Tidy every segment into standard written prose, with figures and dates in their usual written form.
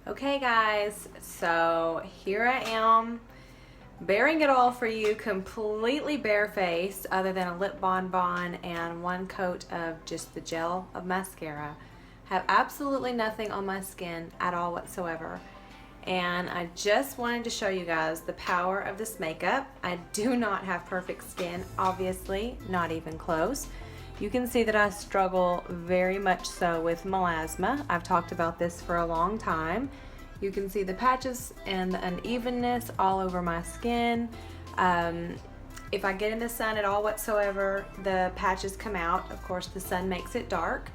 Okay guys, so here I am bearing it all for you, completely barefaced other than a lip bonbon and one coat of just the gel of mascara. Have absolutely nothing on my skin at all whatsoever. And I just wanted to show you guys the power of this makeup. I do not have perfect skin, obviously, not even close. You can see that I struggle very much so with melasma. I've talked about this for a long time. You can see the patches and the unevenness all over my skin. If I get in the sun at all whatsoever, the patches come out. Of course, the sun makes it dark.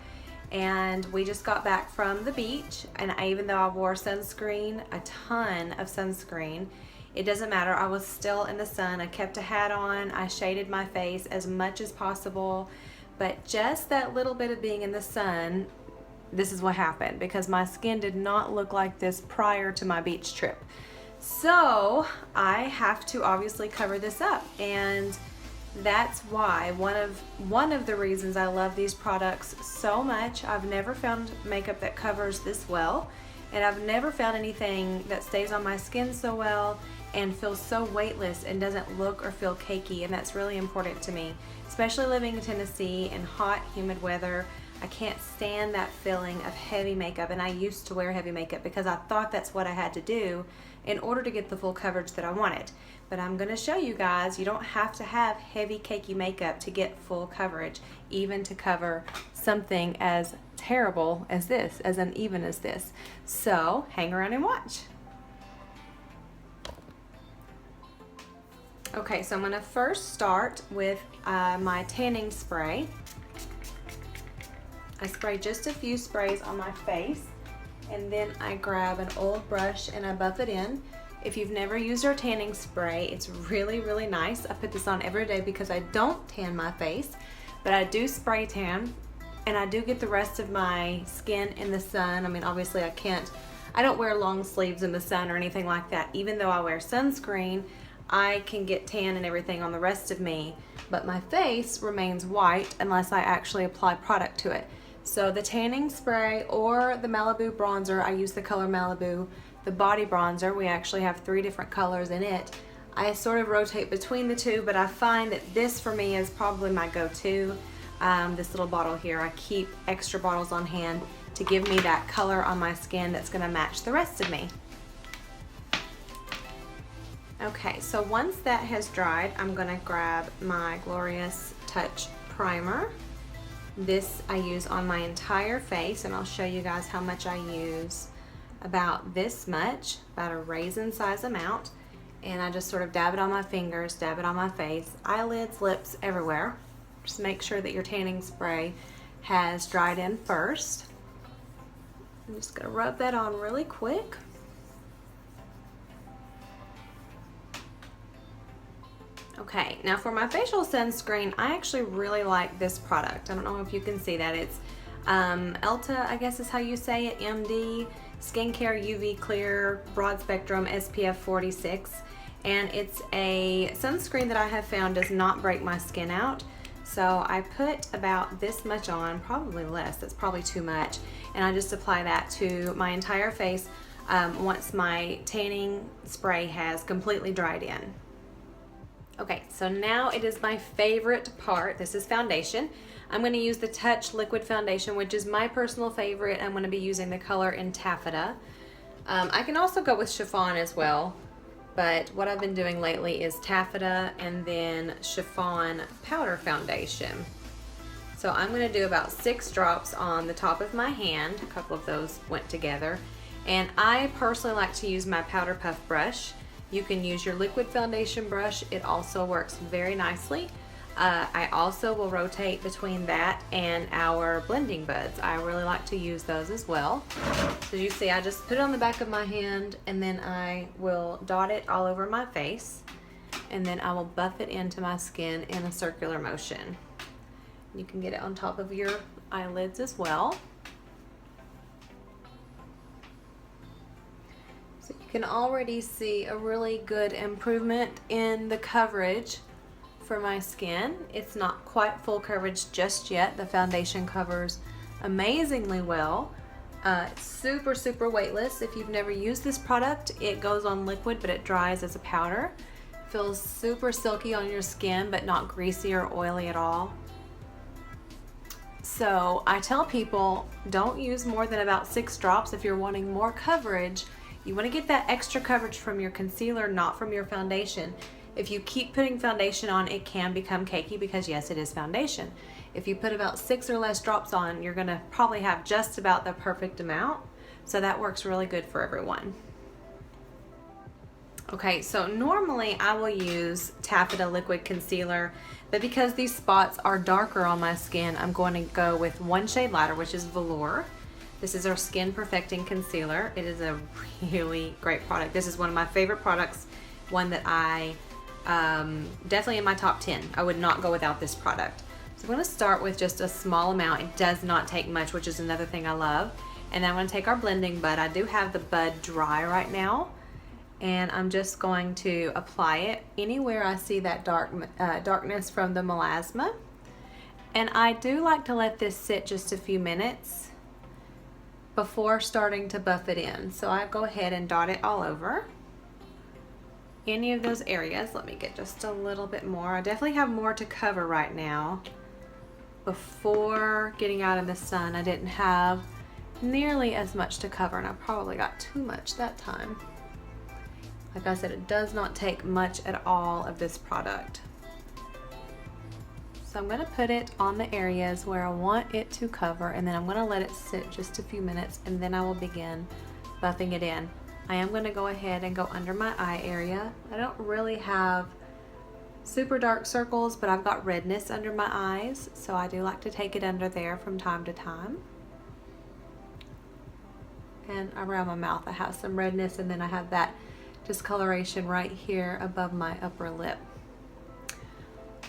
And we just got back from the beach, and even though I wore sunscreen, a ton of sunscreen, it doesn't matter. I was still in the sun. I kept a hat on. I shaded my face as much as possible. But just that little bit of being in the sun, this is what happened, because my skin did not look like this prior to my beach trip. So I have to obviously cover this up, and that's why one of the reasons I love these products so much. I've never found makeup that covers this well, and I've never found anything that stays on my skin so well and feels so weightless and doesn't look or feel cakey, and that's really important to me, especially living in Tennessee in hot, humid weather. I can't stand that feeling of heavy makeup, and I used to wear heavy makeup because I thought that's what I had to do in order to get the full coverage that I wanted. But I'm going to show you guys, you don't have to have heavy cakey makeup to get full coverage, even to cover something as terrible as this, as uneven as this. So hang around and watch. Okay, so I'm going to first start with my tanning spray. I spray just a few sprays on my face, and then I grab an old brush and I buff it in. If you've never used our tanning spray, it's really, really nice. I put this on every day because I don't tan my face, but I do spray tan, and I do get the rest of my skin in the sun. I mean, obviously I don't wear long sleeves in the sun or anything like that. Even though I wear sunscreen, I can get tan and everything on the rest of me, but my face remains white unless I actually apply product to it. So the tanning spray or the Malibu bronzer, I use the color Malibu. The body bronzer, we actually have 3 different colors in it. I sort of rotate between the two, but I find that this for me is probably my go-to. This little bottle here, I keep extra bottles on hand to give me that color on my skin that's gonna match the rest of me. Okay, so once that has dried, I'm gonna grab my Glorious Touch Primer. This I use on my entire face, and I'll show you guys how much I use. About this much, about a raisin size amount, and I just sort of dab it on my fingers, dab it on my face, eyelids, lips, everywhere. Just make sure that your tanning spray has dried in first. I'm just gonna rub that on really quick. Okay, now for my facial sunscreen, I actually really like this product. I don't know if you can see that. It's Elta, I guess is how you say it, MD Skincare UV Clear Broad Spectrum SPF 46. And it's a sunscreen that I have found does not break my skin out. So I put about this much on, probably less, that's probably too much. And I just apply that to my entire face once my tanning spray has completely dried in. Okay, so now it is my favorite part. This is foundation. I'm going to use the Touch Liquid Foundation, which is my personal favorite. I'm going to be using the color in Taffeta. I can also go with chiffon as well, but what I've been doing lately is Taffeta and then chiffon powder foundation. So I'm going to do about 6 drops on the top of my hand. A couple of those went together. And I personally like to use my powder puff brush. You can use your liquid foundation brush. It also works very nicely. I also will rotate between that and our blending buds. I really like to use those as well. So you see, I just put it on the back of my hand, and then I will dot it all over my face, and then I will buff it into my skin in a circular motion. You can get it on top of your eyelids as well. So you can already see a really good improvement in the coverage for my skin. It's not quite full coverage just yet. The foundation covers amazingly well. It's super, super weightless. If you've never used this product, it goes on liquid, but it dries as a powder. Feels super silky on your skin, but not greasy or oily at all. So I tell people, don't use more than about 6 drops if you're wanting more coverage. You want to get that extra coverage from your concealer, not from your foundation. If you keep putting foundation on, it can become cakey because yes, it is foundation. If you put about 6 or less drops on, you're gonna probably have just about the perfect amount. So that works really good for everyone. Okay, so normally I will use Taffeta liquid concealer, but because these spots are darker on my skin, I'm going to go with one shade lighter, which is Velour. This is our Skin Perfecting Concealer. It is a really great product. This is one of my favorite products, one that I definitely in my top 10. I would not go without this product. So I'm going to start with just a small amount. It does not take much, which is another thing I love. And then I'm going to take our blending bud. I do have the bud dry right now, and I'm just going to apply it anywhere I see that darkness from the melasma. And I do like to let this sit just a few minutes before starting to buff it in. So I go ahead and dot it all over any of those areas. Let me get just a little bit more. I definitely have more to cover right now. Before getting out in the sun, I didn't have nearly as much to cover, and I probably got too much that time. Like I said, it does not take much at all of this product. So I'm going to put it on the areas where I want it to cover, and then I'm going to let it sit just a few minutes, and then I will begin buffing it in. I am going to go ahead and go under my eye area. I don't really have super dark circles, but I've got redness under my eyes, so I do like to take it under there from time to time. And around my mouth I have some redness, and then I have that discoloration right here above my upper lip.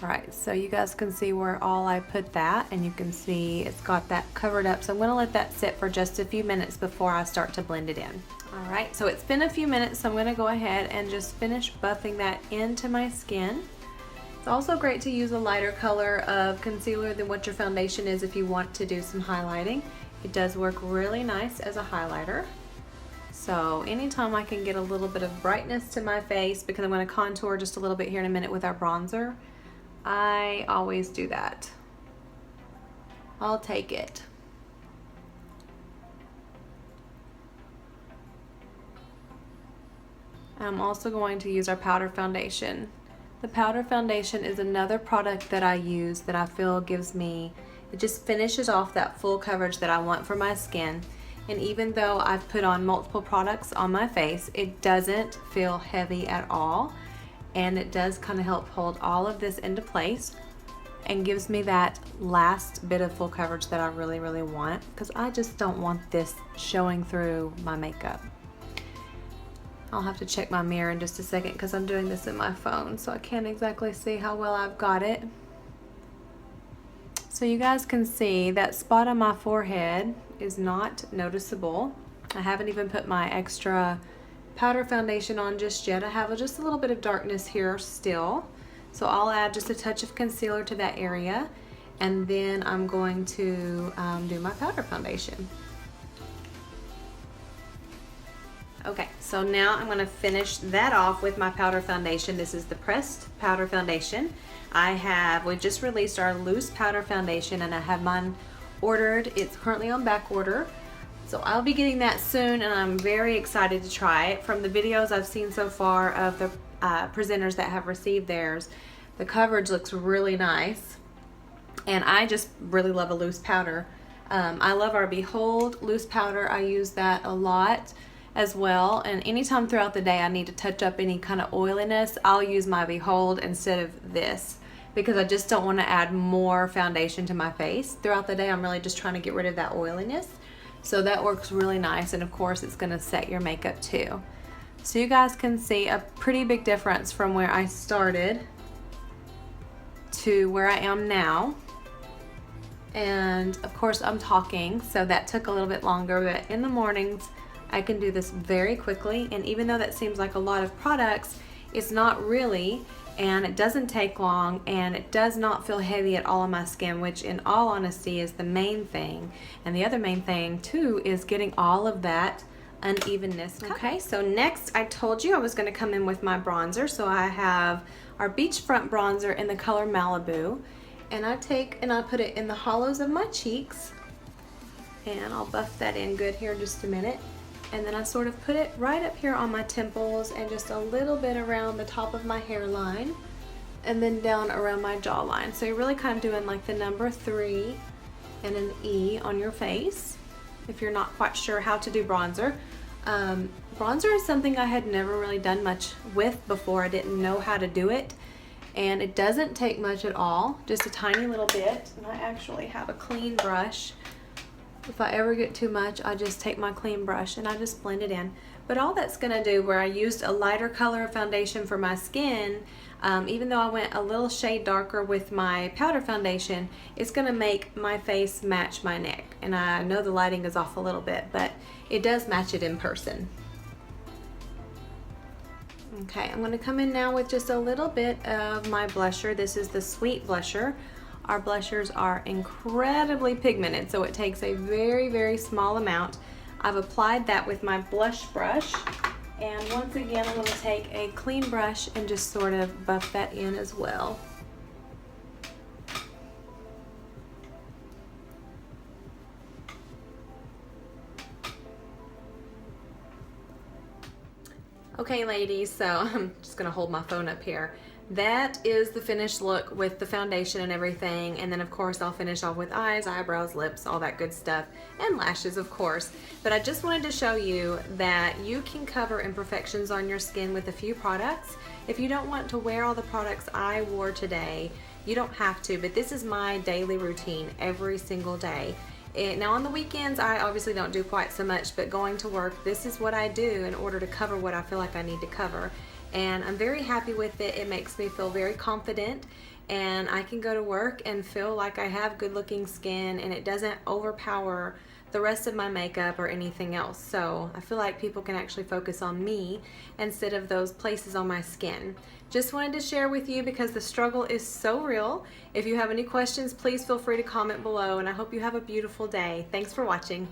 Alright, so you guys can see where all I put that, and you can see it's got that covered up. So I'm going to let that sit for just a few minutes before I start to blend it in. Alright, so it's been a few minutes, so I'm going to go ahead and just finish buffing that into my skin. It's also great to use a lighter color of concealer than what your foundation is if you want to do some highlighting. It does work really nice as a highlighter. So anytime I can get a little bit of brightness to my face, because I'm going to contour just a little bit here in a minute with our bronzer, I always do that. I'll take it. I'm also going to use our powder foundation. The powder foundation is another product that I use that I feel gives me, it just finishes off that full coverage that I want for my skin. And even though I've put on multiple products on my face, it doesn't feel heavy at all. And it does kind of help hold all of this into place and gives me that last bit of full coverage that I really, really want, because I just don't want this showing through my makeup. I'll have to check my mirror in just a second because I'm doing this in my phone, so I can't exactly see how well I've got it. So you guys can see that spot on my forehead is not noticeable. I haven't even put my extra powder foundation on just yet. I have just a little bit of darkness here still. So I'll add just a touch of concealer to that area, and then I'm going to do my powder foundation. Okay, so now I'm going to finish that off with my powder foundation. This is the pressed powder foundation. We've just released our loose powder foundation, and I have mine ordered. It's currently on back order. So I'll be getting that soon, and I'm very excited to try it. From the videos I've seen so far of the presenters that have received theirs, the coverage looks really nice, and I just really love a loose powder. I love our Behold loose powder. I use that a lot as well, and anytime throughout the day I need to touch up any kind of oiliness, I'll use my Behold instead of this, because I just don't want to add more foundation to my face. Throughout the day I'm really just trying to get rid of that oiliness. So that works really nice, and of course it's going to set your makeup too. So you guys can see a pretty big difference from where I started to where I am now. And of course I'm talking, so that took a little bit longer, but in the mornings I can do this very quickly. And even though that seems like a lot of products, it's not really. and it doesn't take long, and it does not feel heavy at all on my skin, which in all honesty is the main thing. And the other main thing too is getting all of that unevenness. Okay, so next I told you I was going to come in with my bronzer. So I have our beachfront bronzer in the color Malibu, and I put it in the hollows of my cheeks, and I'll buff that in good here in just a minute. And then I sort of put it right up here on my temples and just a little bit around the top of my hairline and then down around my jawline. So you're really kind of doing like the number 3 and an E on your face if you're not quite sure how to do bronzer. Bronzer is something I had never really done much with before. I didn't know how to do it, and it doesn't take much at all, just a tiny little bit. And I actually have a clean brush. If I ever get too much, I just take my clean brush and I just blend it in. But all that's gonna do, where I used a lighter color of foundation for my skin, even though I went a little shade darker with my powder foundation, it's gonna make my face match my neck. And I know the lighting is off a little bit, but it does match it in person. Okay, I'm gonna come in now with just a little bit of my blusher. This is the Sweet Blusher. Our blushers are incredibly pigmented, so it takes a very, very small amount. I've applied that with my blush brush, and once again I'm going to take a clean brush and just sort of buff that in as well. Okay ladies, so I'm just going to hold my phone up here. That is the finished look with the foundation and everything, and then of course I'll finish off with eyes, eyebrows, lips, all that good stuff, and lashes of course. But I just wanted to show you that you can cover imperfections on your skin with a few products. If you don't want to wear all the products I wore today, you don't have to, but this is my daily routine every single day. Now on the weekends I obviously don't do quite so much, but going to work, this is what I do in order to cover what I feel like I need to cover. And I'm very happy with it. It makes me feel very confident, and I can go to work and feel like I have good looking skin, and it doesn't overpower the rest of my makeup or anything else. So I feel like people can actually focus on me instead of those places on my skin. Just wanted to share with you because the struggle is so real. If you have any questions, please feel free to comment below, and I hope you have a beautiful day. Thanks for watching.